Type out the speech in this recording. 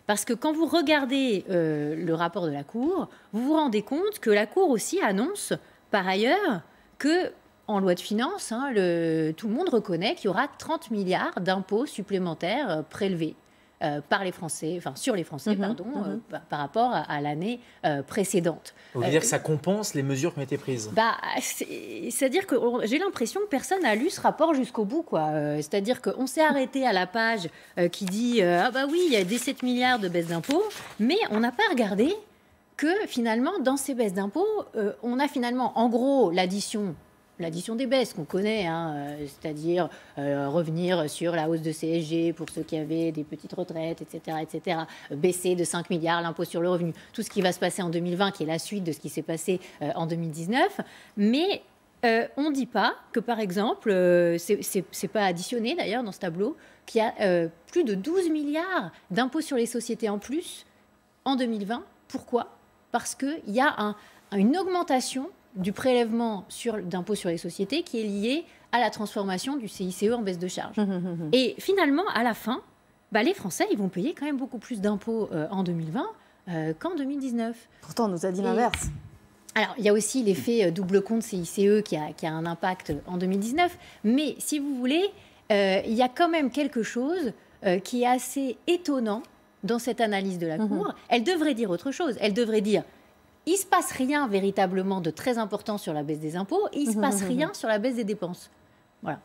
Parce que quand vous regardez le rapport de la Cour, vous vous rendez compte que la Cour aussi annonce, par ailleurs, que en loi de finances, tout le monde reconnaît qu'il y aura 30 milliards d'impôts supplémentaires prélevés par les Français, enfin sur les Français, par rapport à l'année précédente. Vous voulez dire que ça compense les mesures qui ont été prises? C'est-à-dire que j'ai l'impression que personne n'a lu ce rapport jusqu'au bout, quoi. C'est-à-dire qu'on s'est arrêté à la page qui dit ah bah oui, il y a des 7 milliards de baisse d'impôts, mais on n'a pas regardé que finalement, dans ces baisses d'impôts, on a finalement, en gros, l'addition des baisses qu'on connaît, c'est-à-dire revenir sur la hausse de CSG pour ceux qui avaient des petites retraites, etc., baisser de 5 milliards l'impôt sur le revenu, tout ce qui va se passer en 2020, qui est la suite de ce qui s'est passé en 2019. Mais on ne dit pas que, par exemple, c'est pas additionné d'ailleurs dans ce tableau, qu'il y a plus de 12 milliards d'impôts sur les sociétés en plus en 2020. Pourquoi ? Parce qu'il y a une augmentation du prélèvement d'impôt sur les sociétés qui est lié à la transformation du CICE en baisse de charge. Et finalement, à la fin, les Français, ils vont payer quand même beaucoup plus d'impôts en 2020 qu'en 2019. Pourtant, on nous a dit l'inverse. Alors, il y a aussi l'effet double compte CICE qui a un impact en 2019. Mais si vous voulez, il y a quand même quelque chose qui est assez étonnant dans cette analyse de la Cour. Elle devrait dire autre chose. Elle devrait dire il ne se passe rien véritablement de très important sur la baisse des impôts et il ne se passe rien sur la baisse des dépenses. Voilà.